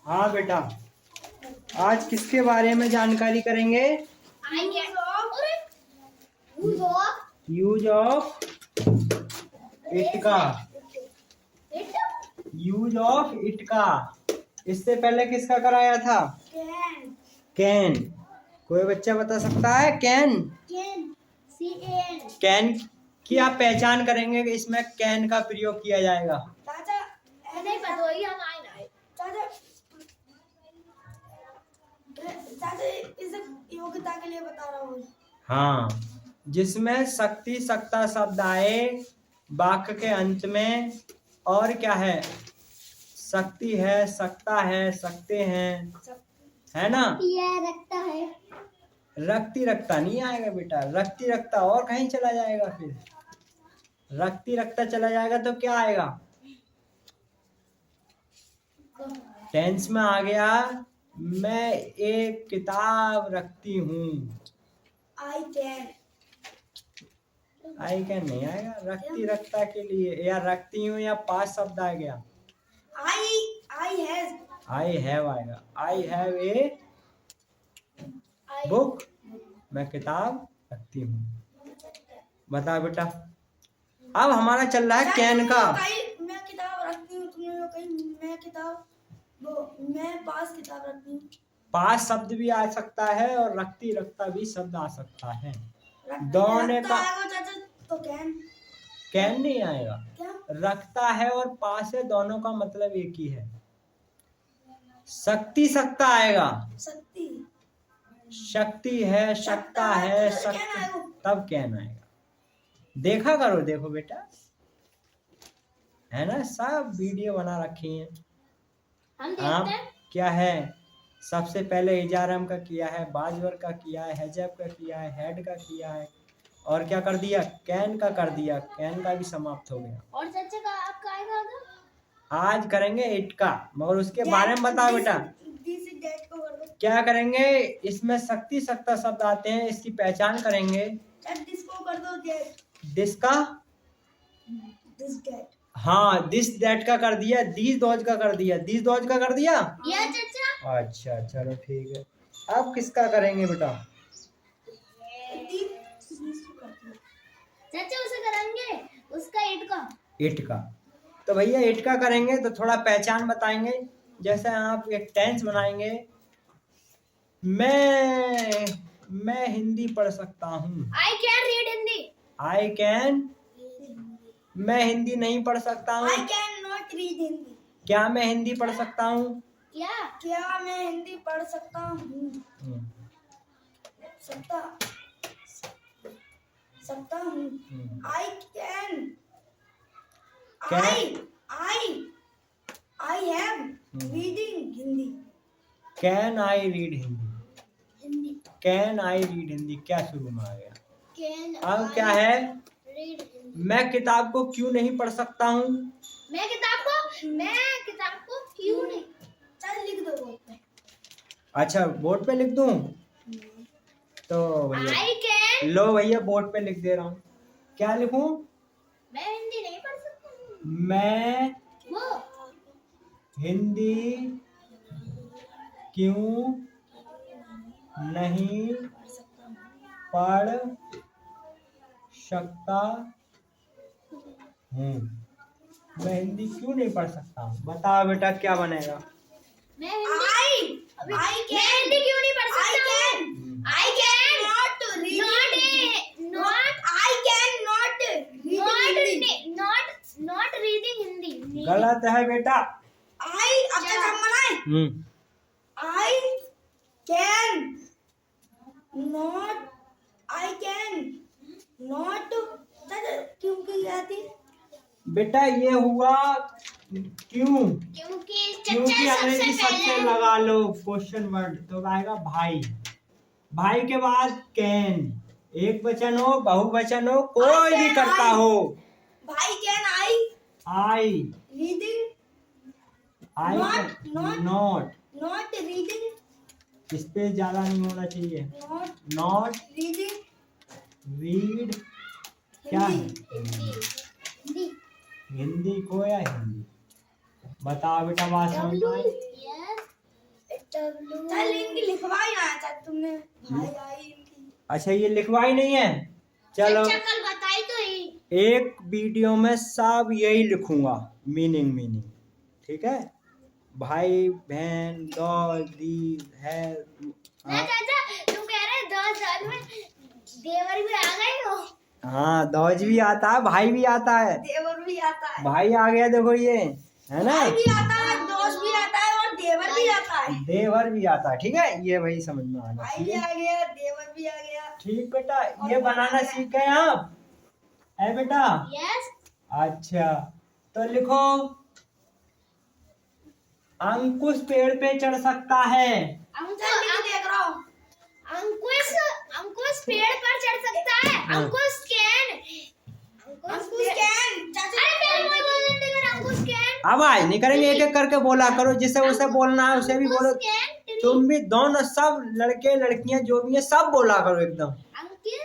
हाँ बेटा, आज किसके बारे में जानकारी करेंगे? यूज ऑफ इट का। यूज ऑफ इट का। इससे पहले किसका कराया था? कैन। कोई बच्चा बता सकता है? कैन कैन की आप पहचान करेंगे कि इसमें कैन का प्रयोग किया जाएगा। योग्यता के लिए बता रहा हूँ। हाँ, जिसमें शक्ति सत्ता शब्द आए वाक्य के अंत में, और क्या है? शक्ति है, सकता है, सकते हैं, है ना? रखता है। रक्ति रखता नहीं आएगा बेटा, रक्ति रखता और कहीं चला जाएगा। फिर रक्ति रखता चला जाएगा तो क्या आएगा? टेंस में आ गया, मैं एक किताब रखती हूँ। आई कैन नहीं आएगा रखती रखता के लिए, या रखती हूँ, या पास शब्द आ गया। आई हैव आएगा। आई हैव ए बुक, मैं किताब रखती हूँ। बता बेटा, अब हमारा चल रहा है कैन का। मैं किताब रखती हूँ, तुमने कहीं मैं किताब मैं पास किताब रखती हूँ। पास शब्द भी आ सकता है और रखती रखता भी शब्द आ सकता है। दोनों का तो कैन नहीं आएगा। क्या? रखता है और पास है, दोनों का मतलब एक ही है। शक्ति सकता आएगा। शक्ति है, सकता है, तब कैन आएगा। देखा करो, देखो बेटा, है ना? सब वीडियो बना रखी है। आप क्या है, सबसे पहले इजारम का किया है, बाजवर का किया है, हैजब का किया है, हेड का किया है, और क्या कर दिया? कैन का कर दिया। कैन का भी समाप्त हो गया। और चाचा का आपका आएगा? आज करेंगे इट का, मगर उसके बारे में बताओ बेटा। क्या करेंगे? इसमें शक्ति सकता शब्द आते हैं, इसकी पहचान करेंगे। को कर दो दिस का। हाँ, दिस दैट का कर दिया, दीज दोज का कर दिया, दीज दोज का कर दिया। चाचा। अच्छा चलो ठीक है। अब किसका करेंगे बेटा? चाचा उसे करेंगे, उसका इट का। इट का। तो भैया इट का करेंगे तो थोड़ा पहचान बताएंगे। जैसे आप एक टेंस बनाएंगे, मैं हिंदी पढ़ सकता हूँ। I can read Hindi. I can, मैं हिंदी नहीं पढ़ सकता हूँ। I can not read Hindi. क्या मैं हिंदी पढ़ सकता हूँ? क्या मैं हिंदी पढ़ सकता हूँ? सकता हूँ। I can. I have reading Hindi. Can I read Hindi. Can I read Hindi क्या शुरू में आ गया? अब क्या है? मैं किताब को क्यों नहीं पढ़ सकता हूँ? मैं किताब को क्यों नहीं? चल लिख दो बोर्ड पे। अच्छा, बोर्ड पे लिख दूं? तो भैया आई कैन। लो भैया, बोर्ड पे लिख दे रहा हूँ। क्या लिखूं? मैं हिंदी नहीं पढ़ सकता हूँ। मैं हिंदी क्यों नहीं पढ़ सकता हूँ? मैं हिंदी क्यों नहीं पढ़ सकता हूँ? बताओ बेटा क्या बनेगा? मैं हिंदी क्यों नहीं पढ़ सकता हूँ? I cannot reading Hindi. गलत है बेटा। I can not क्यों की आती? बेटा ये हुआ क्यों? क्योंकि अंग्रेजी सबसे लगा लो क्वेश्चन वर्ड, तो आएगा भाई। भाई के बाद कैन, एक वचन हो, बहुवचन हो, कोई भी करता हो। भाई can I reading. I not reading. Space ज्यादा नहीं होना चाहिए। Not reading. रीड क्या है? हिंदी। हिंदी को या हिंदी? बताओ बेटा, बात समझ में आई? चल इनकी लिखवाई ना, चल तुमने भाई आई इनकी। अच्छा, ये लिखवाई नहीं है, चलो कल बताई तो ही। एक वीडियो में सब यही लिखूंगा, मीनिंग, ठीक है? भाई बहन दो दी है। हाँ, चाचा तू कह रहे 2000 में देवर भी आ गए हो। हाँ, दौज भी आता है, भाई भी आता है, देवर भी आता है, भाई आ गया, देखो ये है ना, भाई भी आता है, दोस्त भी आता है और देवर भी आता है। देवर भी आता है, ठीक है? ये वही समझ में आना भाई भी चाहिए। आ गया, देवर भी आ गया। ठीक बेटा, ये बनाना सीख गए आप, है बेटा? यस। अच्छा, तो लिखो, अंकुश पेड़ पे चढ़ सकता है। देख रहा हूँ। अंकुश पेड़ पर चढ़ सकता है। अंकुश कैन। अब आज नहीं करेंगे, एक एक करके बोला करो, जिसे उसे बोलना है उसे भी बोलो। तुम भी दोनों, सब लड़के लड़कियां जो भी है सब बोला करो एकदम,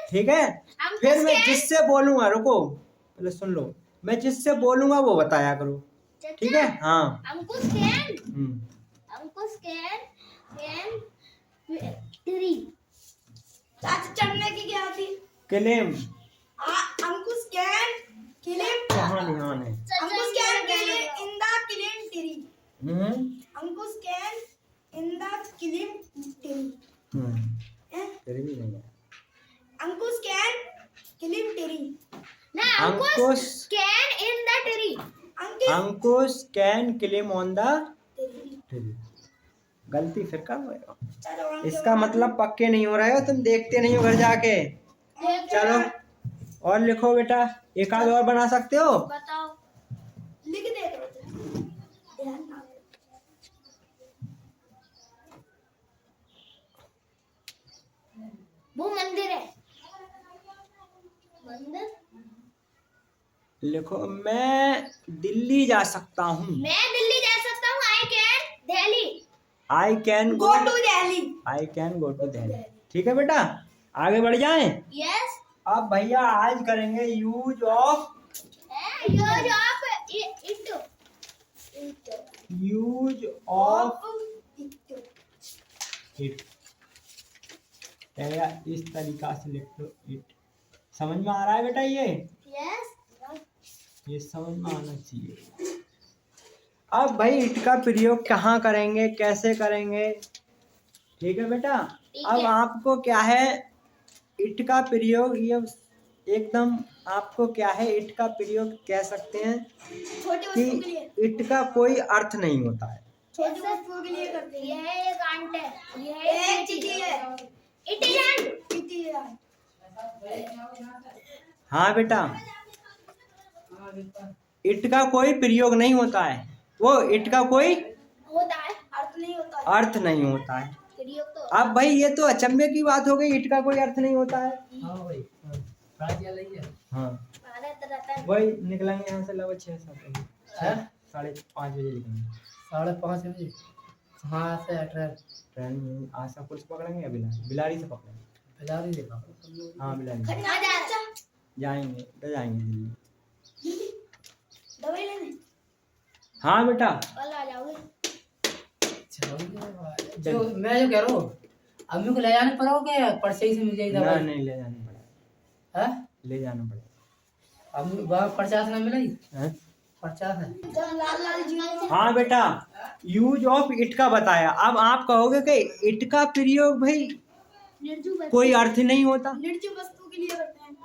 ठीक है? फिर मैं जिससे बोलूंगा, रुको पहले सुन लो, मैं जिससे बोलूंगा वो बताया करो, ठीक है? हाँ। Ankush can tree. चाचा चढ़ने की क्या थी? क्लेम। Ankush can climb. कहाँ ध्यान है? Ankush can climb in the clean tree. Ankush can in the clean tree. फिर भी नहीं है। Ankush can clean tree. ना, Ankush can in the tree. Ankush can climb on the tree. गलती फिर कब होगा? इसका मतलब पक्के नहीं हो रहे हो तुम, देखते नहीं हो घर जाके। चलो और लिखो बेटा, एक आध और बना सकते हो? बताओ, लिख दे करो, ध्यान ना। वो मंदिर है। मंदिर लिखो, मैं दिल्ली जा सकता हूँ। मैं दिल्ली जा सकता हूँ। I can Delhi. I can go to Delhi. I can go to Delhi. ठीक है बेटा, आगे बढ़ जाएं। यस। अब भैया आज करेंगे यूज ऑफ इट। इस तरीका से लिख लो, इट। समझ में आ रहा है बेटा? ये यस। ये समझ में आना चाहिए। अब भाई इट का प्रयोग कहाँ करेंगे, कैसे करेंगे, ठीक है बेटा? अब आपको क्या है, इट का प्रयोग ये एकदम आपको क्या है, इट का प्रयोग कह सकते हैं कि इट का कोई अर्थ नहीं होता है। छोटी वस्तुओं के लिए करते हैं। यह एक आंट है, यह एक चिट्ठी है। It is aunt. हाँ बेटा, इट का कोई प्रयोग नहीं होता है, वो इट का कोई होता है, अर्थ नहीं होता है। अर्थ नहीं होता है। प्रयोग तो अब भाई ये तो अचंभे की बात हो गई, इट का कोई अर्थ नहीं होता है। हाँ भाई, हाँ वही निकलेंगे यहाँ से लगभग 6-7 बजे, 5:30 बजे निकलेंगे। 5:30 बजे कहाँ से ट्रेन आशापुर से पकड़ेंगे या बिलारी से पकड़ेंगे? बिलारी से पकड़ो। हाँ बिलारी जाएंगे, तो जाएंगे दिल्ली। दवाई लेने। हाँ बेटा, कल आ जाओगे। जो मैं जो कह रहा हूँ, अम्मी को ले जाने पड़ोगे, पर्चे से मिल जाएगी ना दवाई? नहीं ले जाना पड़ेगा। हैं? ले जाना पड़ेगा। अम्मी वहाँ 50 ना मिलेगी? हैं? 50 है। लाल जी। हाँ बेटा, यूज ऑफ इट का बताया। अब आप कहोगे कि इट का प्रयोग भाई कोई अर्थ नहीं होता, निर्जीव वस्तु के लिए करते हैं।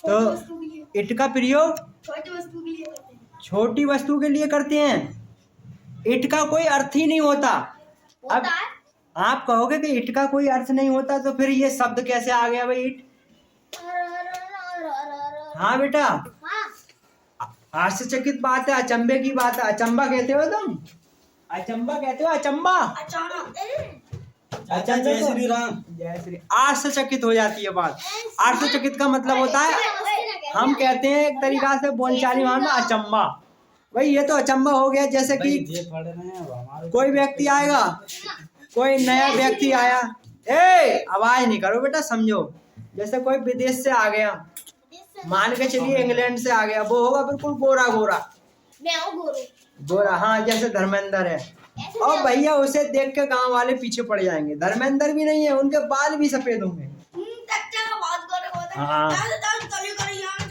तो छोटी वस्तु के लिए। इट का प्रयोग छोटी वस्तु के लिए करते हैं। छोटी वस्तु के लिए करते हैं। इट का कोई अर्थ ही नहीं होता। अब आप कहोगे कि इट का कोई अर्थ नहीं होता, तो फिर ये शब्द कैसे आ गया भाई इट? हाँ बेटा, आश्चर्यचकित बात है, अचंभे की बात है। अचंबा कहते हो तुम, अचंबा कहते हो, अचंबा। अच्छा, जय श्री राम। जय श्री। आश्चर्यचकित हो जाती है बात। आश्चर्यचकित का मतलब होता है, हम कहते हैं एक तरीका से बोलचाली में अचंबा। भाई ये तो अचंबा हो गया, जैसे कि कोई व्यक्ति आएगा, कोई नया व्यक्ति आया, आवाज नहीं करो बेटा, समझो। जैसे कोई विदेश से आ गया, मान के चलिए इंग्लैंड से आ गया, वो होगा बिल्कुल गोरा गोरा। मैं हूँ गोरे। गोरा, हाँ जैसे धर्मेंद्र है। और भैया उसे देख के गांव वाले पीछे पड़ जाएंगे। धर्मेंद्र भी नहीं है, उनके बाल भी सफेद होंगे। चाचा बहुत गोरे होते हैं। हाँ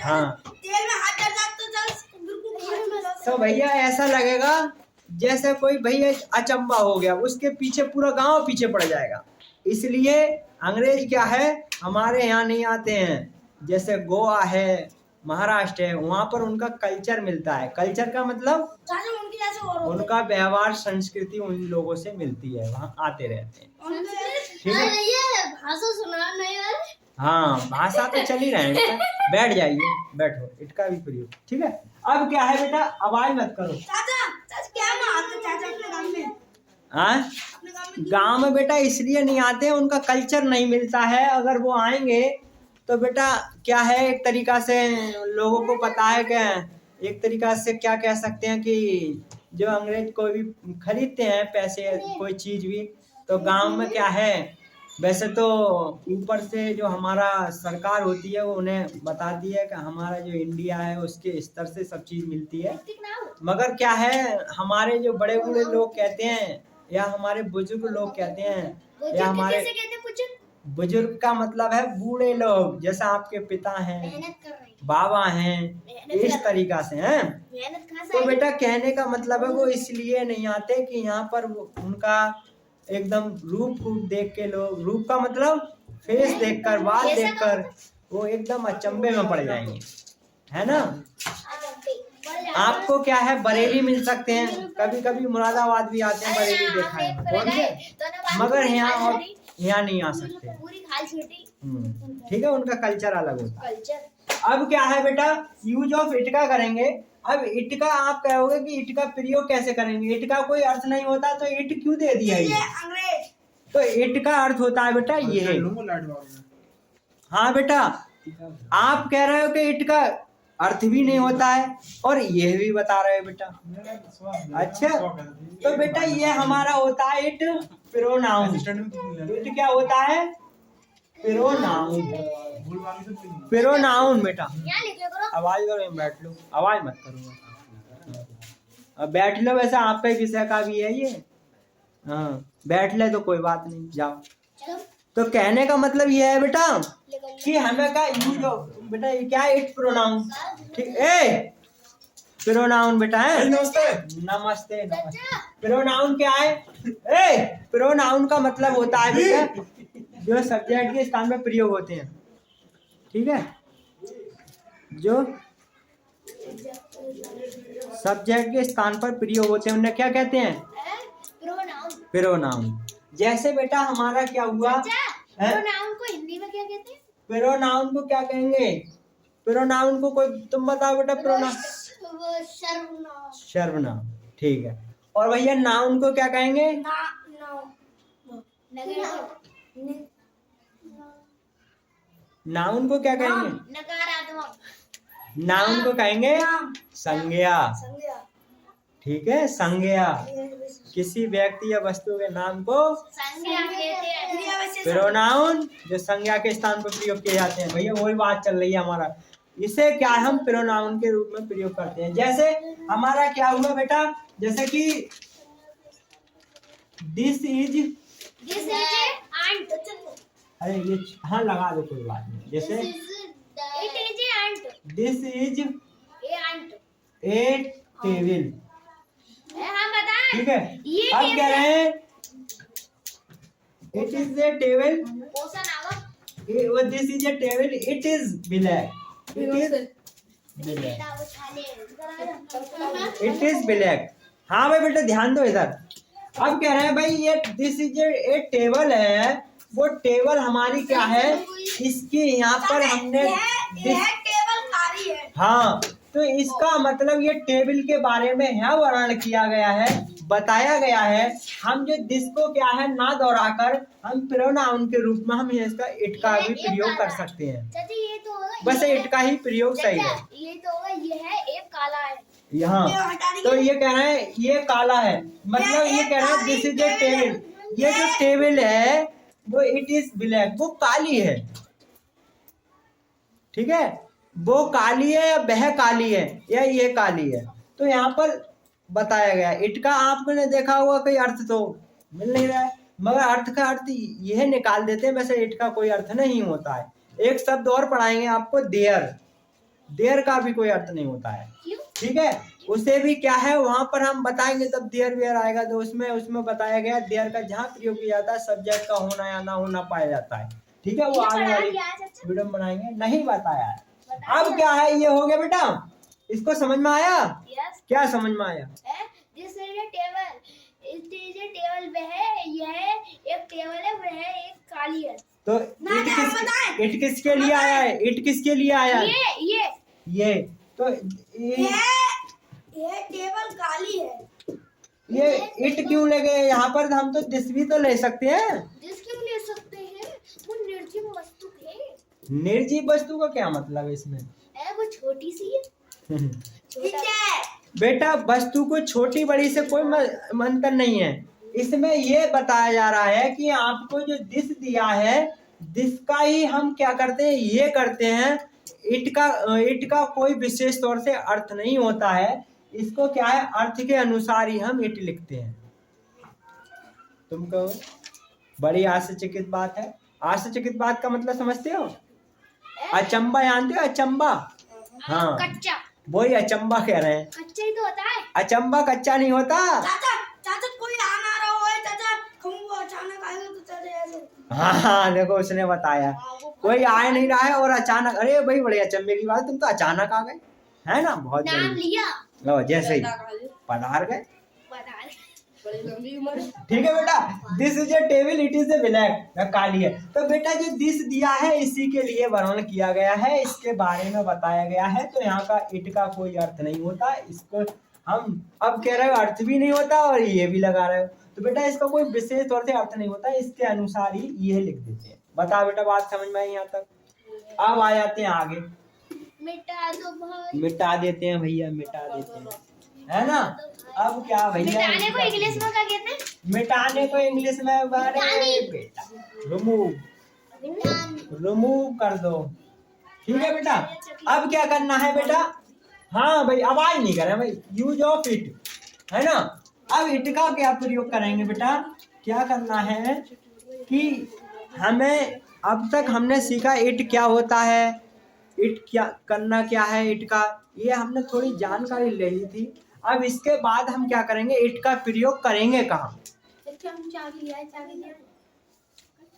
हाँ। तेल में हाथ डाल तो बिल्कुल तो भैया ऐसा लगेगा जैसे कोई भैया अचंबा हो गया, उसके पीछे पूरा गांव पीछे पड़ जाएगा। इसलिए अंग्रेज क्या है, हमारे यहाँ नहीं आते हैं। जैसे गोवा है, महाराष्ट्र है, वहाँ पर उनका कल्चर मिलता है। कल्चर का मतलब चाचा उनकी जैसे और होते उनका व्यवहार, संस्कृति उन लोगों से मिलती है, वहाँ आते रहते हैं। ठीक है, ये भाषा सुना नहीं है। हाँ भाषा तो चल ही रहे हैं। बैठ जाइए, बैठो, इटका भी प्रयोग। ठीक है, अब क्या है बेटा, आवाज मत करो। चाचा चाचा क्या मारते चाचा अपने गांव में? हाँ, अपने गांव में गांव में बेटा इसलिए नहीं आते, उनका कल्चर नहीं मिलता है। अगर वो आएंगे तो बेटा क्या है, एक तरीका से लोगों को पता है कि एक तरीका से क्या कह सकते हैं कि जो अंग्रेज कोई भी खरीदते हैं पैसे कोई चीज भी, तो गांव में क्या है, वैसे तो ऊपर से जो हमारा सरकार होती है वो उन्हें बताती है कि हमारा जो इंडिया है उसके स्तर से सब चीज मिलती है। मगर क्या है, हमारे जो बड़े बूढ़े लोग कहते हैं या हमारे बुजुर्ग लोग कहते हैं या हमारे बुजुर्ग का मतलब है बूढ़े लोग, जैसा आपके पिता हैं, बाबा हैं, इस तरीका से हैं। तो बेटा कहने का मतलब है वो इसलिए नहीं आते कि यहाँ पर उनका एकदम रूप देख के लोग, रूप का मतलब फेस देखकर, बात देखकर वो एकदम अचंभे में पड़ जाएंगे, है ना। आपको क्या है, बरेली मिल सकते हैं, कभी कभी मुरादाबाद भी आते हैं, बरेली देखा है कौन से, मगर यहाँ नहीं आ सकते। ठीक है, उनका कल्चर अलग होता है। अब क्या है बेटा, यूज ऑफ इटका करेंगे। अब इटका आप कहोगे कि इटका प्रयोग कैसे करेंगे, इटका कोई अर्थ नहीं होता तो इट क्यों दे दिया ये अंग्रेज। तो इट का अर्थ होता है बेटा ये। हाँ बेटा, आप कह रहे हो कि इट का अर्थ भी नहीं होता है और ये भी बता रहे हो बेटा। अच्छा, तो बेटा ये हमारा होता है इट प्रोनाउन। इट क्या होता है, प्रोनाउन। प्रोनाउन बेटा, आवाज करो, बैठ लो, आवाज मत करो, अब बैठ लो। वैसे आपके विषय का भी है ये, हाँ बैठ ले तो कोई बात नहीं, जाओ। तो कहने का मतलब ये है बेटा कि हमें का यूज बेटा ये क्या है, इट प्रोनाउन। ठीक है, प्रोनाउन बेटा है। नमस्ते नमस्ते नमस्ते। प्रोनाउन क्या है, प्रोनाउन का मतलब होता है बेटा जो सब्जेक्ट के स्थान में प्रयोग होते हैं। ठीक है, जो सब्जेक्ट के स्थान पर प्रयोग होते हैं उन्हें क्या कहते हैं, प्रोनाउन। जैसे बेटा हमारा क्या हुआ, प्रोनाउन को हिंदी में क्या कहते हैं? प्रोनाउन को क्या कहेंगे, प्रोनाउन को कोई तुम बताओ बेटा। प्रोनाउन सर्वनाम। ठीक है, और भैया नाउन को क्या कहेंगे, नाउन को क्या कहेंगे, नकारात्मक। नाउन को कहेंगे संज्ञा। ठीक है, संज्ञा, किसी व्यक्ति या वस्तु के नाम को प्रोनाउन जो संज्ञा के स्थान पर प्रयोग किए जाते हैं। भैया वही बात चल रही है हमारा, इसे क्या हम प्रोनाउन के रूप में प्रयोग करते हैं। जैसे हमारा क्या हुआ बेटा, जैसे कि दिस इज, अरे ये हाँ लगा दो कोई बात नहीं। जैसे दिस इज ए टेबल। ठीक है, अब कह रहे हैं it is a table, this is a table, it is black, it is black, it is black. हाँ भाई बेटा ध्यान दो इधर। अब कह रहे हैं भाई ये दिस इज ए टेबल है, वो टेबल हमारी क्या है, इसकी यहाँ पर हमने टेबल खाली है। हाँ, तो इसका मतलब ये टेबल के बारे में यहाँ वर्णन किया गया है, बताया गया है। हम जो दिस को क्या है ना दोहराकर हम प्रोनाउन के रूप में हम इसका इट का भी प्रयोग कर सकते हैं। ये तो बस इट का ही प्रयोग सही है। ये तो ये है, एक काला है यहाँ तो ये कह रहे हैं ये काला है, मतलब ये कह रहे हैं दिस इज ए टेबल, ये जो टेबल है वो इट इज ब्लैक, वो काली है। ठीक है, वो काली है या वह काली है या ये काली है। तो यहाँ पर बताया गया। इट का आपने देखा होगा कोई अर्थ तो मिल नहीं रहा है, मगर अर्थ का अर्थ यह निकाल देते हैं, वैसे इट का कोई अर्थ नहीं होता है। एक शब्द और पढ़ाएंगे आपको, देयर। देयर का भी कोई अर्थ नहीं होता है, ठीक है। उसे भी क्या है वहां पर हम बताएंगे तब देयर वेयर आएगा, तो उसमें बताया गया देयर का जहाँ प्रयोग किया जाता है सब्जेक्ट का होना या ना होना पाया जाता है, ठीक है। वो आगे वाली वीडियो में बनाएंगे, नहीं बताया है। अब क्या है, ये हो गया बेटा, इसको समझ में आया? क्या समझ में आया? This is a table, it is a table, वह यह एक टेबल है, वह एक काली है। तो इट किसके लिए आया है? इट किसके लिए आया है? ये तो ये टेबल काली है। ये इट क्यों ले गए यहाँ पर? हम तो दिस भी तो ले सकते हैं। दिस क्यों ले सकते हैं? वो निर्जीव वस्तु है। निर्जीव वस्तु का क्या मतलब है इसमें? वो छोटी सी है। बेटा वस्तु को छोटी बड़ी से कोई अंतर नहीं है। इसमें ये बताया जा रहा है कि आपको जो दिस दिया है, दिस का ही हम क्या करते हैं, ये करते हैं। इट का कोई विशेष तौर से अर्थ नहीं होता है। इसको क्या है, अर्थ के अनुसार ही हम इट लिखते हैं। तुम कहो बड़ी आश्चर्यचकित बात है। आश्चर्यचकित बात का मतलब समझते हो? अचंबा जानते हो? अचंबा, हाँ कच्चा, वही अचंबा कह रहे हैं। कच्चा ही तो होता है। अचंबा कच्चा नहीं होता। चाचा कोई आ ना रहा हो चाचा, खम्बो अचानक आएगा तो चाचा ऐसे। हाँ देखो उसने बताया, कोई आए नहीं रहा है और अचानक, अरे भाई बड़े अचंबे की बात, तुम तो अचानक आ गए, है ना? बहुत नाम लिया, लो जैसे ही पधार गए, ठीक है बेटा। This is a table, it is a black, काली है। तो बेटा जो दिस दिया है इसी के लिए वर्णन किया गया है, इसके बारे में बताया गया है। तो यहाँ का इट का कोई अर्थ नहीं होता। इसको हम अब कह रहे हो अर्थ भी नहीं होता और ये भी लगा रहे हो, तो बेटा इसका कोई विशेष तौर से अर्थ नहीं होता, इसके अनुसार ही ये लिख देते हैं। बता बेटा, बात समझ में आई यहाँ तक? अब आ जाते हैं आगे। मिटा दो भाई, मिटा देते हैं भैया, मिटा देते हैं, है ना? अब क्या भैया, मिटाने को इंग्लिश में क्या कहते हैं? मिटाने को इंग्लिश में बेटा रिमूव कर दो, ठीक है बेटा। अब क्या करना है बेटा? हाँ भाई आवाज नहीं करें भाई, यूज ऑफ इट, है ना? अब इट का क्या प्रयोग करेंगे बेटा? क्या करना है कि हमें, अब तक हमने सीखा इट क्या होता है, इट क्या करना क्या है, इट का ये हमने थोड़ी जानकारी ले ली थी। अब इसके बाद हम क्या करेंगे, इट का प्रयोग करेंगे कहाँ?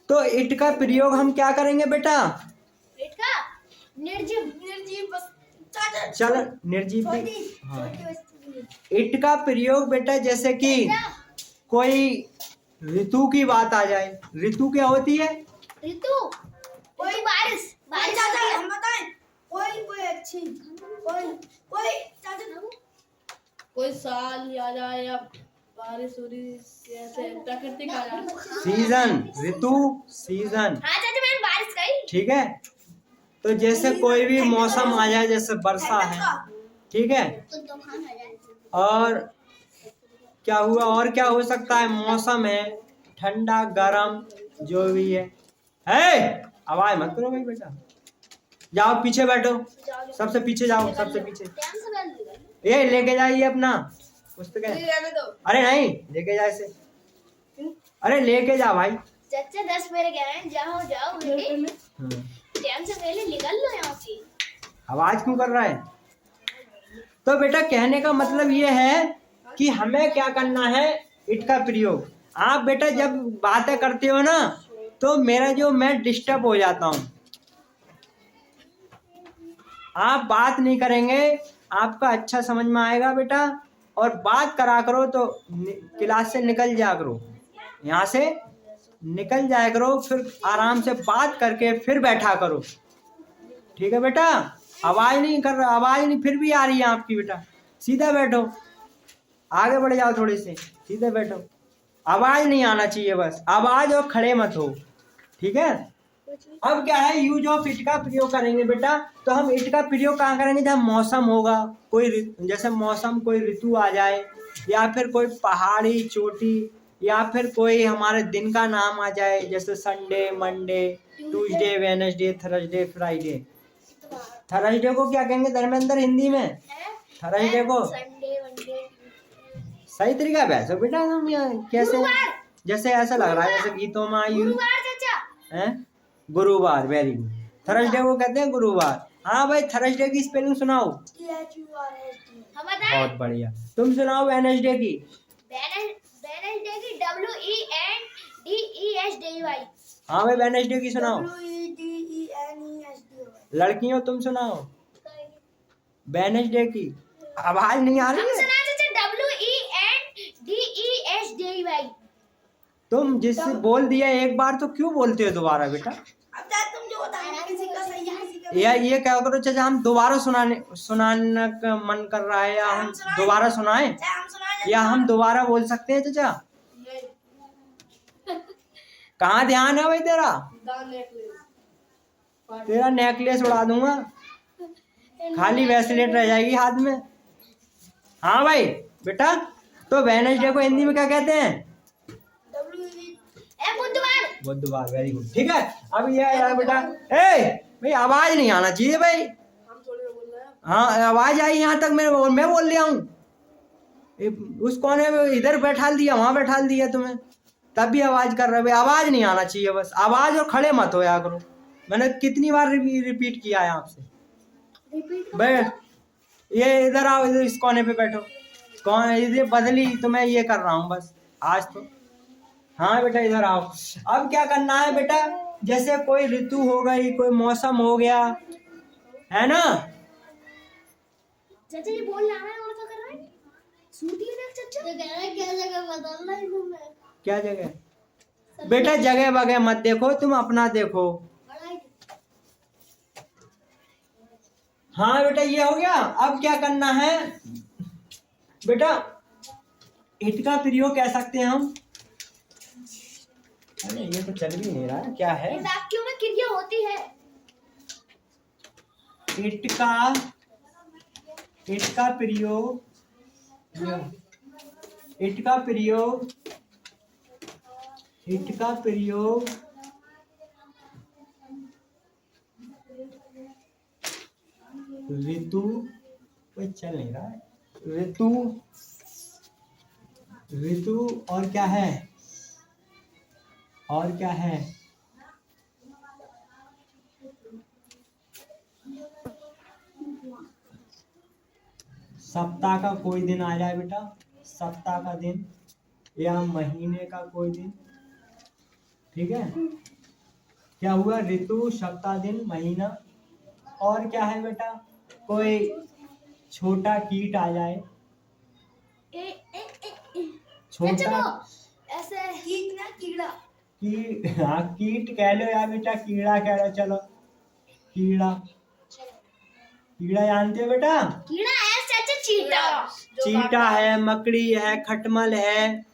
तो इट का प्रयोग हम क्या करेंगे बेटा? इट का निर्जीव चलो निर्जीव, हाँ। इट का प्रयोग बेटा जैसे कि कोई ऋतु की बात आ जाए, ऋतु क्या होती है? ऋतु कोई बारिश, बारिश हम बताएं, कोई अच्छी, कोई चाचा कोई साल याद आया या बारिश हो रही, कैसे प्राकृतिक आ जाए, सीजन, ऋतु, सीजन। हाँ चाचा मैंने बारिश कही, ठीक है। तो जैसे कोई भी मौसम आ जाए, जैसे वर्षा है, ठीक है, और क्या हुआ, और क्या हो सकता है? मौसम है ठंडा गरम जो भी है। आवाज मत करो भाई बेटा, जाओ पीछे बैठो, सबसे पीछे जाओ, सबसे पीछे। ये लेके जाइए अपना पुस्तक है। अरे नहीं लेके जा इसे, अरे लेके जा भाई। चाचा 10 मेरे कह रहे हैं, जाओ जाओ बेटे, टाइम से पहले निकल लो यहाँ से। आवाज क्यों कर रहा है? तो बेटा कहने का मतलब ये है कि हमें क्या करना है, इट का प्रयोग। आप बेटा जब बातें करते हो ना, तो मेरा जो मैं डिस्टर्ब हो जाता हूँ। आप बात नहीं करेंगे, आपका अच्छा समझ में आएगा बेटा, और बात करा करो तो क्लास से निकल जाया करो, यहाँ से निकल जाया करो, फिर आराम से बात करके फिर बैठा करो, ठीक है बेटा? आवाज नहीं कर रहा, आवाज नहीं फिर भी आ रही है आपकी बेटा, सीधा बैठो, आगे बढ़ जाओ, थोड़ी से सीधे बैठो, आवाज नहीं आना चाहिए, बस आवाज और खड़े मत हो, ठीक है? अब क्या है, यूज ऑफ इट का प्रयोग करेंगे बेटा। तो हम इट का प्रयोग कहाँ करेंगे? जब मौसम होगा, कोई जैसे मौसम, कोई ऋतु आ जाए, या फिर कोई पहाड़ी चोटी, या फिर कोई हमारे दिन का नाम आ जाए, जैसे Sunday, Monday, Tuesday, Wednesday, Thursday, Friday. Thursday को क्या कहेंगे धर्मेंद्र हिंदी में? थर्सडे को संडे, मंडे, सही तरीका बैठो बेटा तुम यहाँ कैसे, जैसे ऐसा लग रहा है जैसे गीतों में आई हुई गुरुवार चाचा। है। गुरुवार, वेरी गुड। थर्सडे को कहते हैं गुरुवार। हाँ भाई, थर्सडे की स्पेलिंग सुनाओ। हम बताएं। बहुत बढ़िया। तुम सुनाओ वेडनेसडे की। वेडनेसडे की WENDESDAY। हाँ भाई, वेडनेसडे की सुनाओ। WEDENESDAY। लड़कियों तुम सुनाओ वेडनेसडे की। आवाज नहीं आ रही हम है। सुना चाचा WENDESDAY। तुम जिससे बोल दिया एक बार तो क्यों बोलते हो दोबारा बेटा? अब चाचा तुम जो बताओ किसी का सही है किसी का या ये क्या करो चाचा, हम दोबारा सुनाने का मन कर रहा है, या हम दोबारा सुनाएं, हम सुना या हम दोबारा बोल सकते हैं चाचा? कहाँ ध्यान है भाई तेरा? तेरा नेकलेस उड़ा दूंगा, खाली ब्रेसलेट रह जाएगी हाथ में। हाँ भाई बेटा, तो वेडनेसडे को हिंदी में क्या कहते हैं? बुधवार। बुधवार, वेरी गुड। ठीक है, अब ये यार बेटा, ए भाई आवाज नहीं आना चाहिए भाई। हम थोड़ी बोल रहे हैं। हाँ, आवाज आई यहाँ तक, मैं बोल लिया हूँ। उस कोने में इधर बैठा दिया, वहां बैठा दिया तुम्हें, तब भी आवाज कर रहे हो। आवाज नहीं आना चाहिए बस, आवाज और खड़े मत हो यार करो। मैंने कितनी बार रिपीट किया है आपसे। बैठ, ये इधर आओ, इधर इस कोने पे बैठो। कौन इधर बदली तो मैं ये कर रहा हूँ बस आज तो। हाँ बेटा इधर आओ। अब क्या करना है बेटा, जैसे कोई ऋतु हो गई, कोई मौसम हो गया, है ना? चाचा ये बोल रहा है और क्या कर रहा है? सूती है ना चाचा। ये कह रहा है क्या जगह बदलना है तुम्हें। क्या जगह? बेटा जगह वगैरह मत देखो, तुम अपना देखो। हाँ बेटा ये हो गया। अब क्या करना है बेटा, इट का प्रयोग कह सकते हैं हम। अरे ये तो चल भी नहीं रहा है, क्या है? वाक्यों में क्रिया होती है। इट का प्रयोग, इट का प्रयोग, इट का प्रयोग ऋतु, कोई चल नहीं रहा है। ऋतु और क्या है, और क्या है? सप्ताह का कोई दिन आ जाए बेटा, सप्ताह का दिन, या महीने का कोई दिन। ठीक है, क्या हुआ? ऋतु, सप्ताह, दिन, महीना। और क्या है बेटा? कोई छोटा कीट आ जाए। छोटा ऐसे कीट ना कीड़ा। हाँ कीट कह लो या बेटा, कीड़ा कह लो, चलो कीड़ा। कीड़ा जानते हो बेटा? कीड़ा है चाचा, चीटा। चीटा है, मकड़ी है, खटमल है,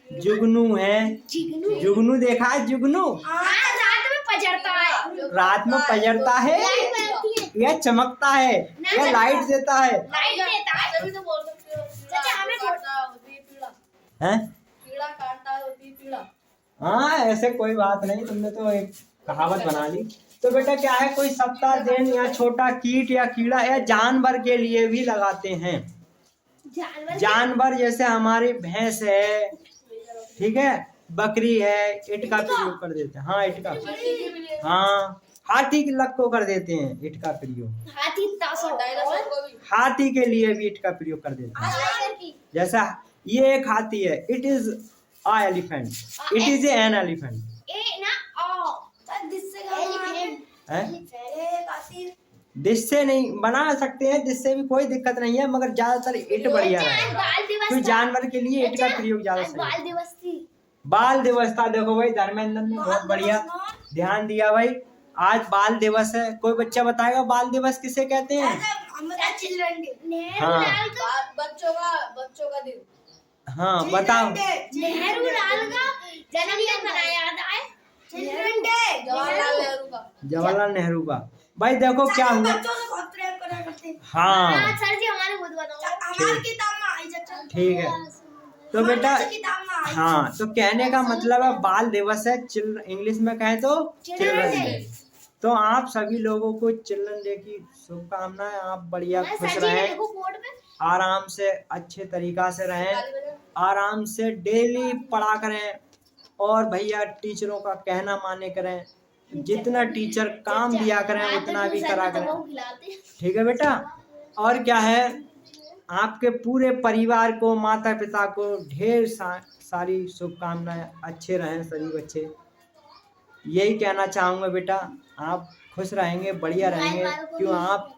जुगनू है। जुगनू देखा है? जुगनू रात में पजरता है। रात में पजरता है, या चमकता है, या लाइट देता है? लाइट देता है। तभी तो बोल सकते हो चाचा, हमें हैं? कीड़ा काटता होती पीड़ा। हाँ ऐसे कोई बात नहीं, तुमने तो एक कहावत बना ली। तो बेटा क्या है, कोई सप्ताह, दिन, या छोटा कीट या कीड़ा, या जानवर के लिए भी लगाते हैं। जानवर जैसे हमारी भैंस है, ठीक है, बकरी है, इट का प्रयोग कर देते हैं। हाँ इट का, हाँ हाथी के लक को कर देते हैं इट का प्रयोग। हाथी के लिए भी इट का प्रयोग कर देते हैं। जैसा ये एक हाथी है, it is a elephant, it is an elephant. जिससे नहीं बना सकते हैं, जिससे भी कोई दिक्कत नहीं है, मगर ज्यादातर इट बढ़िया है। कोई जानवर के लिए इट का प्रयोग ज्यादा सही है। बाल दिवस था, देखो भाई धर्मेंद्र ने बहुत बढ़िया ध्यान दिया भाई। आज बाल दिवस है, कोई बच्चा बताएगा बाल दिवस किसे कहते हैं? हाँ बच्चों का दिन। हाँ बताओ। नेहरू लाल का जन्मदिन मनाया जाता है। चिल्ड्रन डे, जवाहरलाल नेहरू का। जवाहरलाल नेहरू का। भाई देखो क्या हुआ। हाँ सर जी हमारे खुद हमारे किताब में आई चाचा। ठीक है, तो बेटा हाँ, तो कहने का मतलब है बाल दिवस है, इंग्लिश में कहें तो चिल्ड्रन डे। तो आप सभी लोगों को चिल्ड्रन डे की शुभकामनाएं। आप बढ़िया खुश रहें, आराम से अच्छे तरीका से रहें, आराम से डेली पढ़ा करें और भैया टीचरों का कहना माने करें, जितना टीचर काम दिया करें उतना भी करा करें, ठीक है बेटा। और क्या है, आपके पूरे परिवार को, माता पिता को ढेर सारी शुभकामनाएं, अच्छे रहें सभी बच्चे, यही कहना चाहूँगा बेटा। आप खुश रहेंगे, बढ़िया रहेंगे, क्यों आप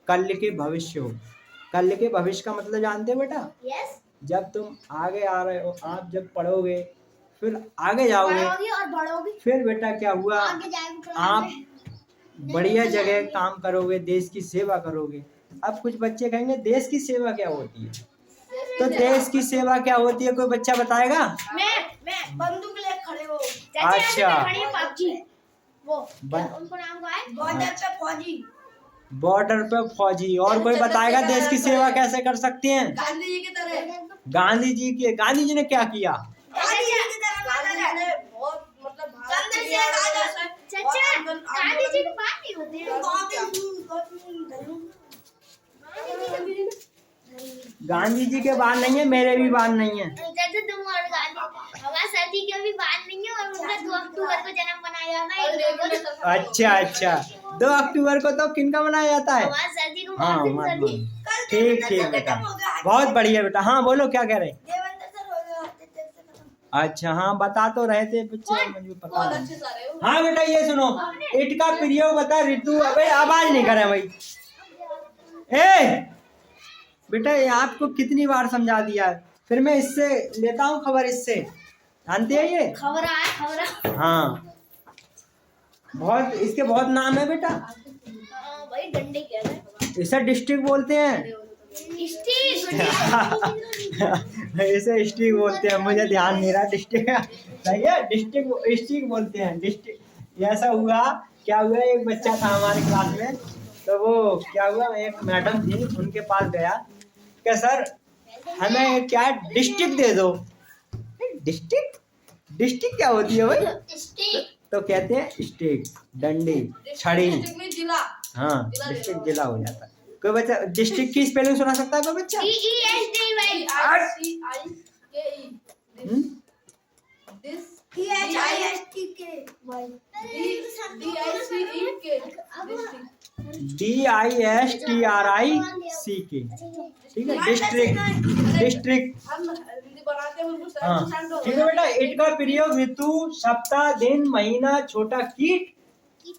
कल के भविष्य हो। कल के भविष्य का मतलब जानते हो बेटा? जब तुम आगे आ रहे हो, आप जब पढ़ोगे फिर आगे जाओगे और बढ़ोगे, फिर बेटा क्या हुआ, आप बढ़िया जगह काम करोगे, देश की सेवा करोगे। अब कुछ बच्चे कहेंगे देश की सेवा क्या होती है, तो देश की सेवा क्या होती है कोई बच्चा बताएगा? मैं बंदूक ले खड़े हो। अच्छा, वो उनको नाम क्या है? बॉर्डर पे फौजी। बॉर्डर पे फौजी। और कोई बताएगा देश की सेवा कैसे कर सकते हैं? गांधी जी की तरह। गांधी जी ने क्या किया? गांधी जी की तरह बहुत मतलब गांधी जी की बात नहीं होती है। गांधी जी के बाल नहीं है, मेरे भी बाल नहीं है। जैसे तुम और गांधी, हमारे सर जी के भी बाल नहीं है और उनका 2 अक्टूबर को जन्म मनाया जाता है। अच्छा 2 अक्टूबर को तो किनका मनाया जाता है? हमारे सर जी को। हाँ, ठीक बेटा, बहुत बढ़िया बेटा। हाँ बोलो, क्या कह रहे? अच्छा, हाँ बता तो रहे थे बच्चे, मुझे पता है। हाँ बेटा ये सुनो, इट का प्रयोग बता ऋतु। अबे आवाज नहीं करे भाई। बेटा आपको कितनी बार समझा दिया है, फिर मैं इससे लेता हूँ खबर, इससे जानते हैं ये खबर। हाँ, बहुत इसके बहुत नाम है बेटा। भाई डंडे कहते हैं, इसे डिस्ट्रिक्ट बोलते हैं। इसे डिस्ट्रिक्ट बोलते हैं, मुझे ध्यान नहीं रहा। डिस्ट्रिक्ट सही है, डिस्ट्रिक्ट बोलते हैं। डिस्ट्रिक्ट ऐसा हुआ, क्या हुआ, एक बच्चा था हमारे क्लास में, तो वो क्या हुआ, एक मैडम थी, उनके पास गया कि सर हमें क्या डिस्ट्रिक्ट दे दो। डिस्ट्रिक्ट क्या होती है भाई? तो कहते हैं स्टिक, डंडी, छड़ी। हाँ, डिस्ट्रिक्ट जिला हो जाता है। कोई बच्चा डिस्ट्रिक्ट की स्पेलिंग सुना सकता है कोई बच्चा? DISTRICK, ठीक है, डिस्ट्रिक्ट। हाँ ठीक है बेटा। इट का प्रयोग ऋतु, सप्ताह, दिन, महीना, छोटा कीट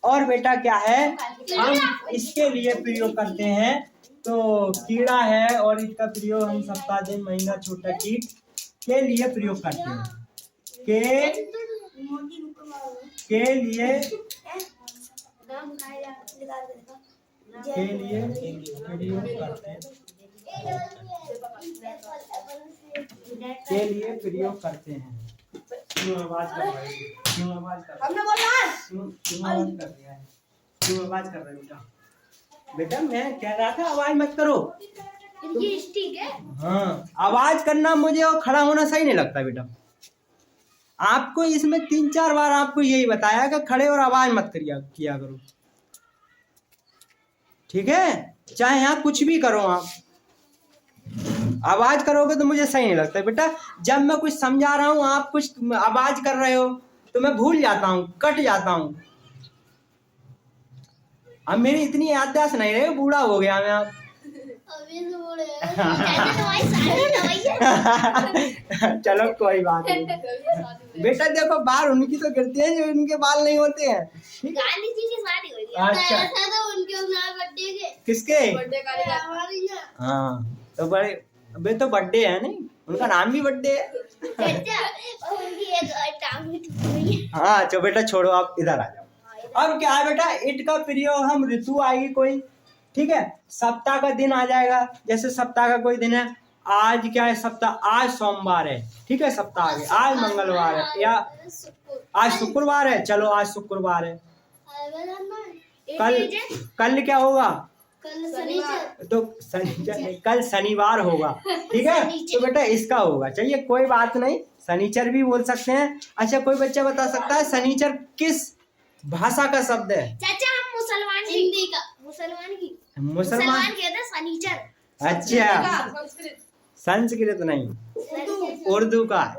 और बेटा क्या है, हम इसके लिए प्रयोग करते हैं। तो कीड़ा है और इसका प्रयोग हम सप्ताह, दिन, महीना, छोटा कीट के लिए प्रयोग करते हैं। के लिए प्रयोग करते हैं। क्यों आवाज कर रहे हैं? क्यों आवाज कर रहे हो बेटा? मैं कह रहा था आवाज मत करो। ठीक है। हाँ, आवाज करना मुझे और खड़ा होना सही नहीं लगता बेटा। आपको इसमें 3-4 बार आपको यही बताया कि खड़े और आवाज मत किया करो, ठीक है? चाहे यहाँ कुछ भी करो, आप आवाज करोगे तो मुझे सही नहीं लगता बेटा। जब मैं कुछ समझा रहा हूँ, आप कुछ आवाज कर रहे हो तो मैं भूल जाता हूँ, कट जाता हूँ। अब मेरी इतनी याददाश्त नहीं रही, बूढ़ा हो गया मैं अब। चलो कोई बात नहीं बेटा। देखो बाल उनकी तो गिरते हैं जो इनके बाल नहीं होते हैं। गांधी जी की शादी हुई थी। अच्छा, तो उनके बर्थडे के किसके? हाँ तो बड़े, अबे तो बर्थडे है नहीं, उनका नाम भी बर्थडे है। हाँ तो बेटा छोड़ो, आप इधर आ जाओ। अब क्या है बेटा, इट का प्रयोग हम ऋतु आएगी कोई, ठीक है, सप्ताह का दिन आ जाएगा। जैसे सप्ताह का कोई दिन है, आज क्या है सप्ताह, आज सोमवार है, ठीक है, सप्ताह आ गया। आज मंगलवार है या आज शुक्रवार है, चलो आज शुक्रवार है। कल क्या होगा? तो कल शनिवार होगा, ठीक है। तो बेटा इसका होगा, चलिए कोई बात नहीं, शनिचर भी बोल सकते हैं। अच्छा कोई बच्चा बता सकता है शनिचर किस भाषा का शब्द है? चाचा हम मुसलमान कहते हैं शनिचर। अच्छा संस्कृत नहीं, उर्दू का है,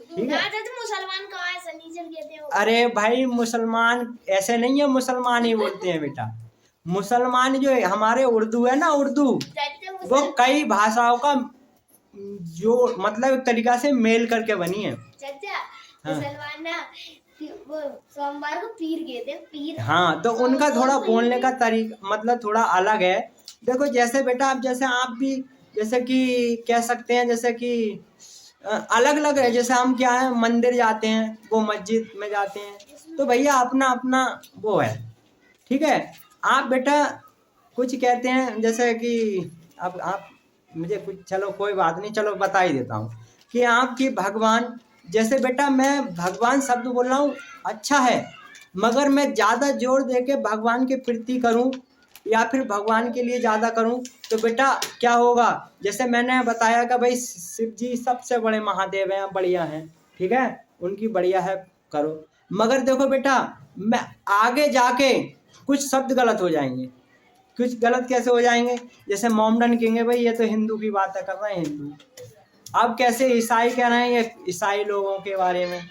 ठीक है। मुसलमान का है सनीचर कहते हैं। अरे भाई मुसलमान ऐसे नहीं है, मुसलमान ही बोलते हैं बेटा। मुसलमान जो है हमारे उर्दू है ना, उर्दू वो कई भाषाओं का जो मतलब एक तरीका से मेल करके बनी है। चाचा हाँ। मुसलमान ना वो सोमवार को पीर कहते हैं, पीर। हाँ, तो उनका थोड़ा बोलने का तरीका मतलब थोड़ा अलग है। देखो जैसे बेटा अब जैसे आप भी जैसे कि कह सकते हैं जैसे कि अलग अलग है। जैसे हम क्या है मंदिर जाते हैं, वो मस्जिद में जाते हैं, तो भैया अपना अपना वो है, ठीक है। आप बेटा कुछ कहते हैं जैसे कि अब आप मुझे कुछ, चलो कोई बात नहीं, चलो बता ही देता हूँ कि आपकी भगवान, जैसे बेटा मैं भगवान शब्द बोल रहा हूँ अच्छा है, मगर मैं ज़्यादा जोर दे के भगवान के प्रति करूँ या फिर भगवान के लिए ज़्यादा करूँ तो बेटा क्या होगा। जैसे मैंने बताया कि भाई शिव जी सबसे बड़े महादेव हैं, बढ़िया हैं, ठीक है, उनकी बढ़िया है करो। मगर देखो बेटा मैं आगे जाके कुछ शब्द गलत हो जाएंगे। कुछ गलत कैसे हो जाएंगे, जैसे मोमडन कहेंगे भाई ये तो हिंदू की बात कर रहे हैं, हिंदू। अब कैसे ईसाई कह रहे हैं ये ईसाई लोगों के बारे में,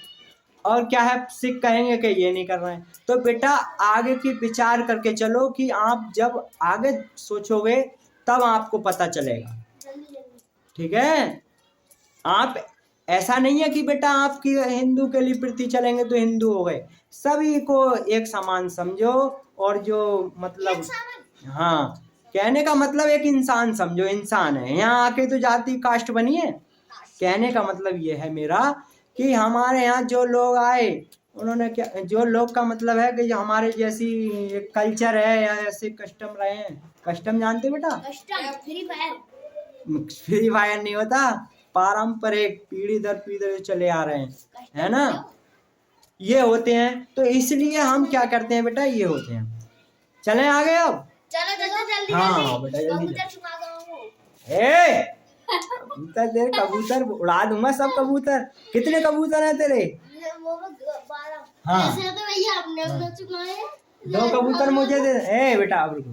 और क्या है सिख कहेंगे कि ये नहीं कर रहे हैं। तो बेटा आगे की विचार करके चलो कि आप जब आगे सोचोगे तब आपको पता चलेगा, ठीक है। आप ऐसा नहीं है कि बेटा आपकी हिंदू के लिए प्रति चलेंगे तो हिंदू हो गए, सभी को एक समान समझो। और जो मतलब हाँ कहने का मतलब एक इंसान समझो, इंसान है, यहाँ आके तो जाति कास्ट बनी है। कहने का मतलब ये है मेरा कि हमारे यहाँ जो लोग आए उन्होंने क्या, जो लोग का मतलब है कि जो हमारे जैसी एक कल्चर है या ऐसे कस्टम रहे हैं। कस्टम जानते बेटा? Custom free fire. Free fire नहीं होता, पारंपरिक पीढ़ी दर पीढ़ी चले आ रहे हैं, है ना, ये होते हैं। तो इसलिए हम क्या करते हैं बेटा, ये होते हैं। चलें आगे अब, चलो चाचा जल्दी हाँ बेटा जल्दी कबूतर चुका दूंगा। कबूतर दे, कबूतर उड़ा दूंगा सब कबूतर। कितने कबूतर हैं तेरे? वो 12। हाँ ऐसे तो भैया आपने अपना चुकाए। 2 कबूतर मुझे दे। बेटा अब रुको,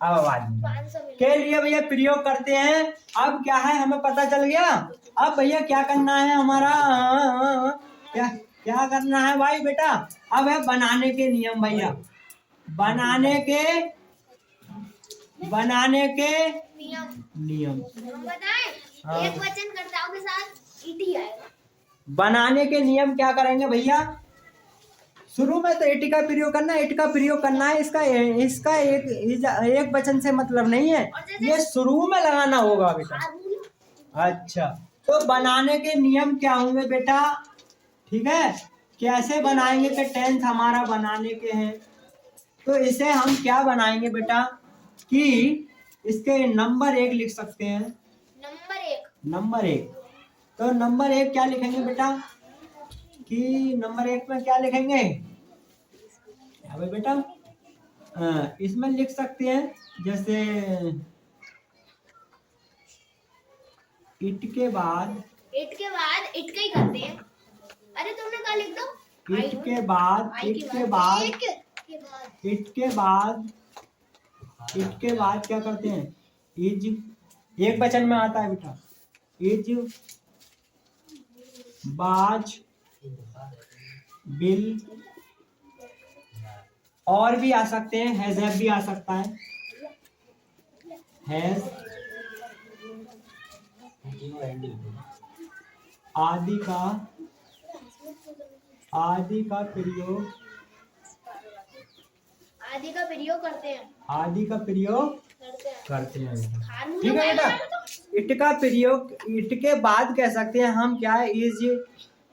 अब आवाज नहीं 500 के लिए भैया प्रयोग करते हैं। अब क्या है हमें पता चल गया। अब भैया क्या करना है हमारा, क्या क्या करना है भाई बेटा, अब है बनाने के नियम भैया, बनाने के नियम हम बताएं। हाँ। एक वचनकर्ताओं के साथ ईटी आएगा। बनाने के नियम क्या करेंगे भैया, शुरू में तो इट का प्रयोग करना है, इट का प्रयोग करना है। इसका एक वचन से मतलब नहीं है, ये शुरू में लगाना होगा बेटा। अच्छा तो बनाने के नियम क्या होंगे बेटा, ठीक है, कैसे बनाएंगे कि 10th हमारा बनाने के हैं। तो इसे हम क्या बनाएंगे बेटा कि इसके नंबर 1 लिख सकते हैं। नंबर 1 तो नंबर 1 क्या लिखेंगे बेटा कि नंबर 1 में क्या लिखेंगे अबे बेटा, इसमें लिख सकते हैं जैसे इट के बाद इट का ही करते हैं। अरे तुमने कहा लिख दो। इट के बाद क्या करते हैं, इज एक वचन में आता है बेटा, इज बाज बिल, और भी आ सकते हैं, हैज भी आ सकता है, हैज आदि का प्रयोग करते हैं ठीक है बेटा। इट का प्रयोग, इट के बाद कह सकते हैं हम क्या है, इज,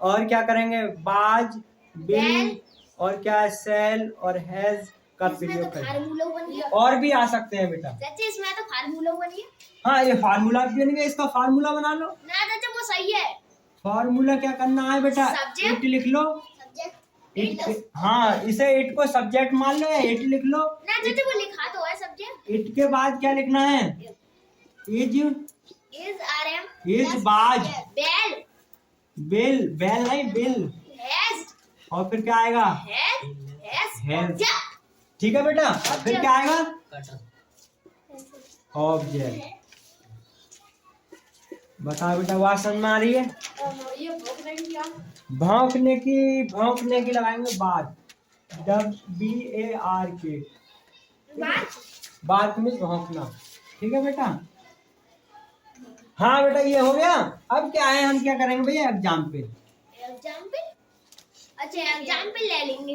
और क्या करेंगे बाज बिल, और क्या है सेल और हैज का प्रयोग करेंगे। और भी आ सकते हैं बेटा। चाचा इसमें तो फार्मूला बनी है। हाँ ये फार्मूला भी बन गया, इसका फार्मूला बना लो ना चाचा वो सही है। फार्मूला क्या करना है बेटा, इट लिख लो, इट, हाँ इसे इट को सब्जेक्ट मान लो या इट लिख लो ना चाचा वो लिखा तो है सब्जेक्ट। इट के बाद क्या लिखना है, इज आरएम, इज बाज बेल, बेल नहीं बिल, हैज, और फिर क्या आएगा, हैज, ठीक है बेटा। फिर क्या आएगा, ऑब्जेक्ट। बताओ बेटा, आवाज समझ में आ रही है? ये भौंकने की क्या? भौंकने की लगाएंगे बात, WARK। बात मीन्स भौंकना। ठीक है बेटा? हाँ बेटा, ये हो गया। अब क्या है, हम क्या करेंगे भैया? एग्जाम्पल। अच्छा एग्जाम्पल ले लेंगे।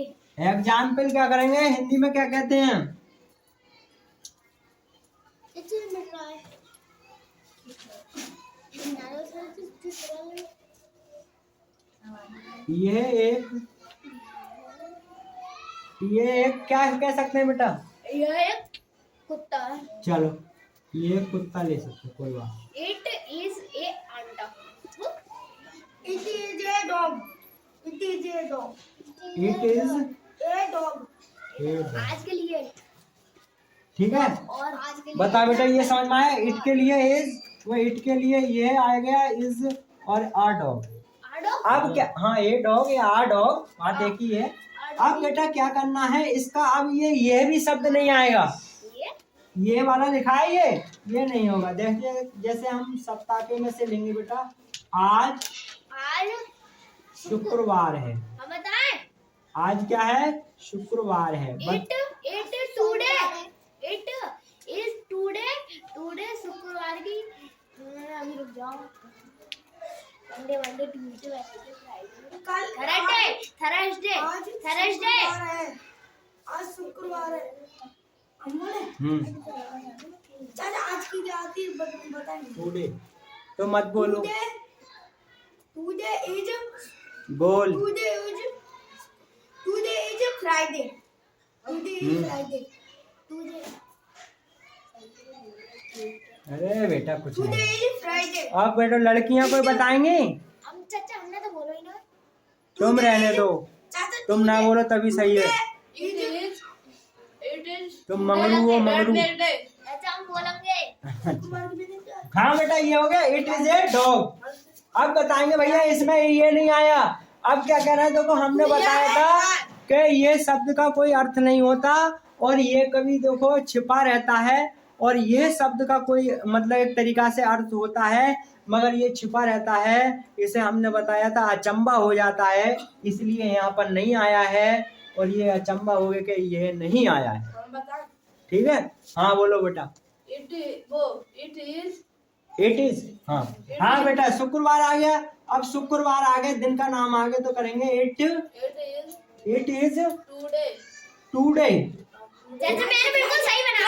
एग्जाम्पल क्या करेंगे, हिंदी में क्या कहते हैं? ये एक क्या कह सकते हैं बेटा? यह एक कुत्ता है। चलो, ये कुत्ता ले सकते, कोई बात। It is a anta. It is a dog. It is a dog. It is a dog. a dog। आज के लिए ठीक है, और आज के लिए बता बेटा, ये समझ में आया? इट के लिए इज, वो इट के लिए ये आ गया इज, और आ डॉग। अब क्या, हाँ ए डॉग या आ डॉग, बात एक ही है। अब बेटा क्या करना है इसका, अब ये भी शब्द नहीं आएगा। ये वाला लिखा है, ये नहीं होगा। देखिए, जैसे हम सप्ताह के में से लेंगे बेटा, आज शुक्रवार है। हम बताएं, आज क्या है? शुक्रवार है। It is today शुक्रवार की। अभी रुक जाओ। मंडे ट्यूसडे थर्सडे आज शुक्रवार है। चाचा आज की क्या आती है बताएंगे? टुडे तो मत बोलो, टुडे इज बोल। Today is Friday. अरे बेटा कुछ टुडे नहीं। Is Friday. अब बेटा लड़कियां कोई बताएंगे? हम चाचा हमने तो बोलो ही ना। तुम रहने दो, तुम ना बोलो तभी सही है। It is तुम मंगरू हो, मंगरू। चाचा हम बोलेंगे। हाँ बेटा, ये हो गया, इट इज ए डॉग। अब बताएंगे भैया इसमें ये नहीं आया। अब क्या कह रहा है, देखो हमने बताया था कि ये शब्द का कोई अर्थ नहीं होता, और ये कभी देखो छिपा रहता है, और ये शब्द का कोई मतलब एक तरीका से अर्थ होता है, मगर ये छिपा रहता है। इसे हमने बताया था अचंबा हो जाता है, इसलिए यहाँ पर नहीं आया है, और ये अचंबा हो गया कि ये नहीं आया है। ठीक है, हाँ बोलो बेटा। इट इज, हाँ बेटा, शुक्रवार आ गया। अब शुक्रवार आ गए, दिन का नाम आ गया, तो करेंगे इट इज टुडे। चाचा मैंने बिल्कुल सही बनाया।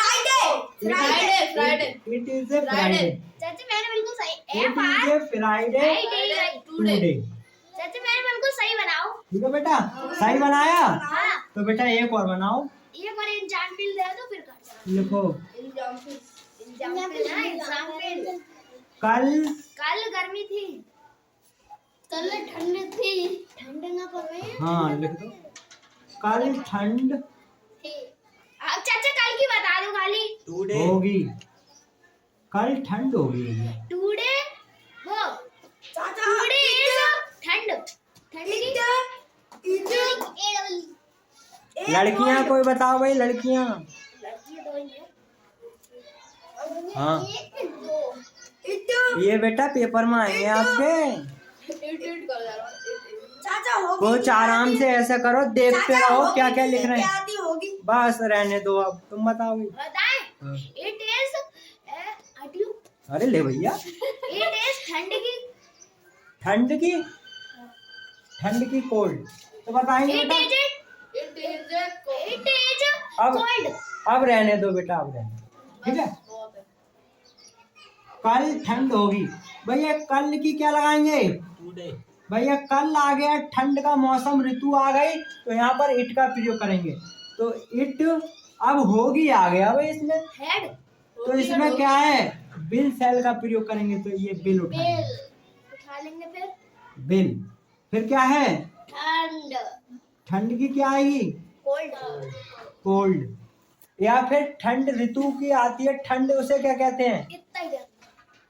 Friday. It is A Friday. चाचा मैंने बिल्कुल सही। It is A Friday today. चाचा मैंने बिल्कुल सही बनाओ। ठीक है बेटा, सही बनाया। हाँ। तो बेटा एक और बनाओ। ये पर एग्जाम्पल दे दो फिर कर। लिखो, एग्जाम्पल। कल गर्मी थी। कल ठंड थी। ठंड ना पड़े। हाँ लिख दो, कल ठंड थी। अब चाचा कल की बता दो खाली। होगी, कल ठंड होगी। टुडे वो चाचा टुडे इज ठंड की लड़कियां कोई बताओ भाई, लड़कियां। लड़की दो ही है। हाँ, एक दो ये बेटा पेपर में आएंगे आपके। चाचा होगी। कुछ आराम से ऐसा करो, देखते रहो क्या क्या लिख रहे हैं। होगी। बस रहने दो, अब तुम बताओ भाई। बताएं। इट इज अरे ले भैया, इट इज ठंड की कोल्ड, तो बताएंगे बेटा। इट इज अब कोल्ड। अब रहने दो बेटा, अब रहने दो, ठीक है। कल ठंड होगी, भैया कल की क्या लगाएंगे? भैया कल आ गया, ठंड का मौसम, ऋतु आ गई, तो यहाँ पर इट का प्रयोग करेंगे। तो इट अब होगी आ गया भाई इसमें, हेड। तो इसमें क्या है? बिल सेल का प्रयोग करेंगे, तो ये बिल उठा लेंगे। बिल। फिर क्या है? ठंड की क्या आएगी? कोल्ड। या फिर ठंड ऋतु की आती है ठंड, उसे क्या कहते हैं? इतना ही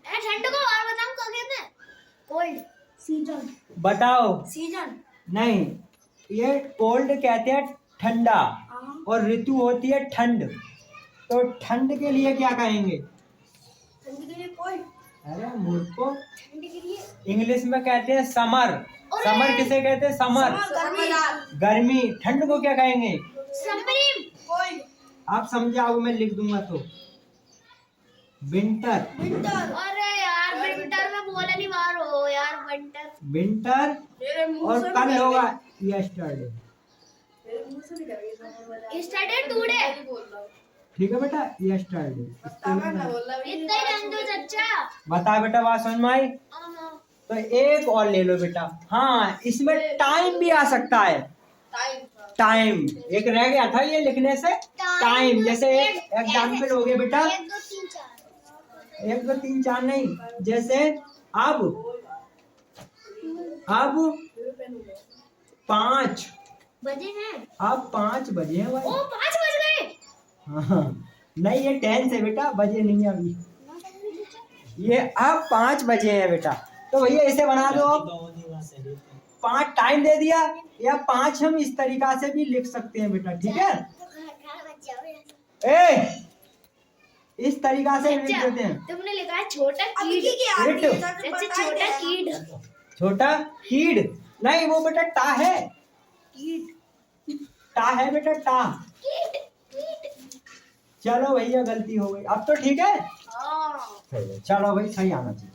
ठंड को और बताऊं क्या कहते हैं? Cold season. बताओ। सीजन नहीं, ये कोल्ड कहते हैं ठंडा, और ऋतु होती है ठंड। तो ठंड के लिए क्या कहेंगे? ठंड के लिए कोल्ड। अरे मूर्खों, इंग्लिश में कहते हैं समर। समर किसे कहते हैं? समर गर्मी। ठंड को क्या कहेंगे? आप समझाओ, मैं लिख दूंगा तो। विंटर। अरे यार विंटर में बोला नहीं मारो यार। विंटर और कल होगा यस्टरडे। टुडे। ठीक है बेटा, यस्टरडे। इतना ही रहने दो चच्चा। बता बेटा, बात समझ में आई? तो एक और ले लो बेटा। हाँ, इसमें टाइम भी आ सकता है। टाइम एक रह गया था ये लिखने से। टाइम जैसे एक एग्जाम्पल हो गया बेटा। 1 2 3 4 नहीं, जैसे अब 5 बजे हैं। अब 5 बजे हैं भाई। ओ 5 बज गए। हाँ, नहीं ये टेंस है बेटा, बजे नहीं है अभी। ये अब 5 बजे हैं बेटा, तो भैया इसे बना दो। 5 टाइम दे दिया, या 5 हम इस तरीका से भी लिख सकते हैं बेटा। ठीक है, इस तरीका से लिख देते हैं। तुमने लिखा है छोटा कीड़। छोटा कीड़। छोटा कीड़ नहीं, वो बेटा टा है। टा है बेटा, टा। चलो भैया, गलती हो गई। अब तो ठीक है। चलो भाई, सही आना चाहिए।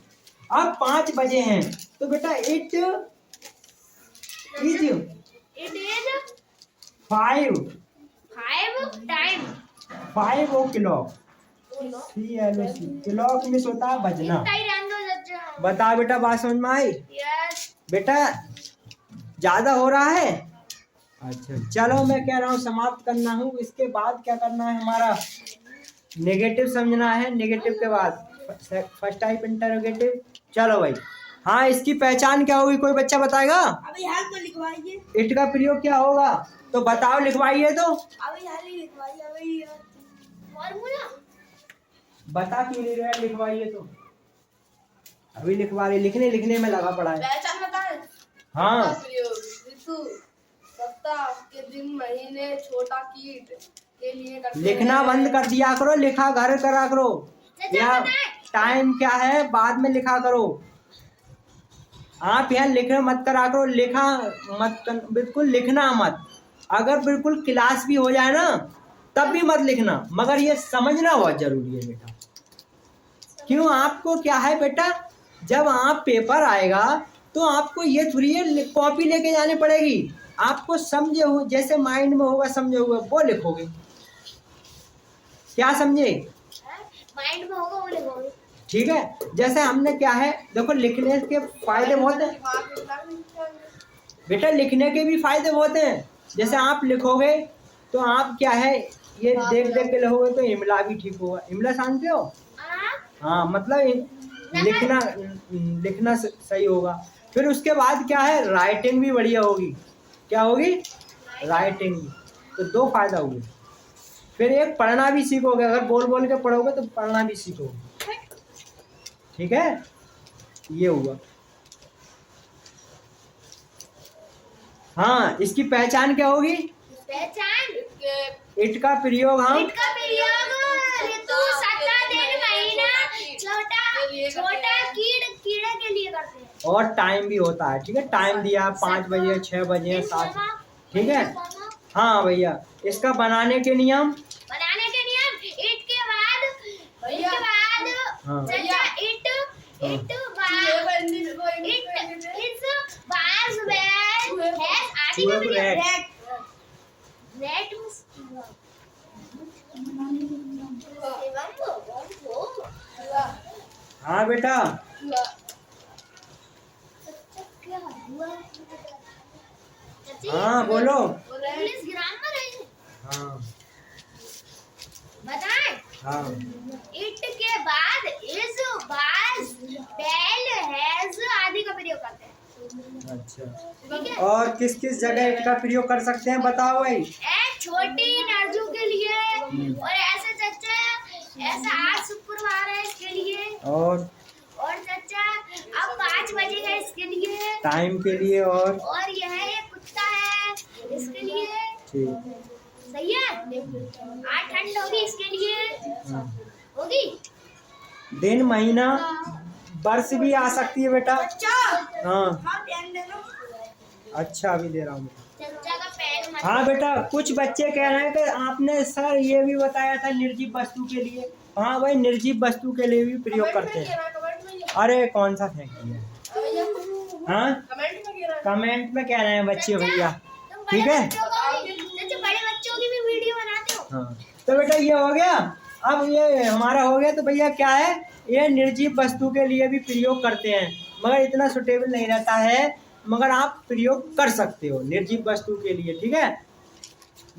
अब 5 बजे हैं, तो बेटा it is 5 time. 5 o'clock। Clock miss होता है बजना। बता बेटा, बात समझ में आई? बेटा ज्यादा हो रहा है। अच्छा चलो, मैं कह रहा हूँ समाप्त करना हूँ। इसके बाद क्या करना है हमारा? नेगेटिव समझना है। नेगेटिव के बाद फर्स्ट टाइप इंटरोगेटिव। चलो भाई, हाँ, इसकी पहचान क्या होगी? कोई बच्चा बताएगा? अभी हाल तो लिखवाइए। इट का प्रयोग क्या होगा? तो बताओ, लिखवाइए तो। अभी हाल ही लिखवाइए। अभी फॉर्मूला बता क्यों नहीं रहे? लिखवाइए तो। अभी लिखवा रहे, लिखने में लगा पड़ा है। पहचान बताए। हाँ, ऋतु, सप्ताह के दिन, महीने, छोटा कीट के लिए लिखना बंद कर दिया करो, लिखा घर करा करो। या टाइम क्या है बाद में लिखा करो। आप यहाँ लिखना मत करा करो, लिखा मत बिल्कुल लिखना मत। अगर बिल्कुल क्लास भी हो जाए ना, तब भी मत लिखना, मगर ये समझना बहुत जरूरी है बेटा। क्यों? आपको क्या है बेटा, जब आप पेपर आएगा तो आपको ये थोड़ी कॉपी लेके जानी पड़ेगी। आपको समझे हो, जैसे माइंड में होगा समझे हुए वो लिखोगे। क्या समझे? माइंड में होगा वो लिखोगे। ठीक है, जैसे हमने क्या है, देखो लिखने के फायदे बहुत हैं बेटा। लिखने के भी फायदे बहुत हैं। जैसे आप लिखोगे तो आप क्या है, ये देख देख के लिखोगे तो इमला भी ठीक होगा। इमला जानते हो? हाँ, मतलब लिखना सही होगा। फिर उसके बाद क्या है, राइटिंग भी बढ़िया होगी। क्या होगी? राइटिंग। तो 2 फायदा हुए। फिर एक पढ़ना भी सीखोगे। अगर बोल बोल के पढ़ोगे तो पढ़ना भी सीखोगे। ठीक है, ये हुआ। हाँ, इसकी पहचान क्या होगी? पहचान इट का प्रयोग हम ऋतु, सप्ताह, दिन, महीना, छोटा कीड़े के लिए करते हैं। और टाइम भी होता है। ठीक है, टाइम दिया 5 बजे, 6 बजे, 7। ठीक है, हाँ भैया। इसका बनाने के नियम इट के बाद हाँ। हाँ बेटा, हाँ बोलो। इंग्लिश ग्रामर है। हाँ बताएं। हाँ, इट के बाद इज, वाज, वेल, हैज आदि का प्रयोग करते हैं। अच्छा, ठीक है। और किस किस जगह इट का प्रयोग कर सकते हैं बताओ भाई? छोटी नरजू के लिए, और ऐसे चच्चा ऐसा आज शुक्रवार है इसके लिए, और चच्चा अब 5 बजे है इसके लिए, टाइम के लिए, और यह एक कुत्ता है इसके लिए। ठीक, सही है। आज ठंड होगी इसके लिए। हाँ। होगी। दिन, महीना, बर्स भी आ सकती है बेटा। अच्छा हाँ पेन दे दो। अच्छा अभी दे रहा हूँ। चचा का पेन मत। हाँ बेटा कुछ बच्चे कह रहे हैं कि आपने सर ये भी बताया था निर्जीव वस्तु के लिए। हाँ भाई निर्जीव वस्तु के लिए भी प्रयोग करते हैं। अरे कौन सा फेंक दिया? हाँ कमेंट में कह रहे हैं बच्चे भैया। ठीक है बड़े बच्चों की भी वीडियो बनाते हो। हाँ तो बेटा ये हो गया। अब ये हमारा हो गया तो भैया क्या है, ये निर्जीव वस्तु के लिए भी प्रयोग करते हैं मगर इतना सुटेबल नहीं रहता है, मगर आप प्रयोग कर सकते हो निर्जीव वस्तु के लिए। ठीक है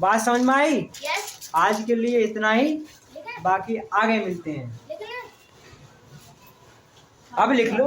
बात समझ में आई? यस। आज के लिए इतना ही, बाकी आगे मिलते हैं। अब लिख लो।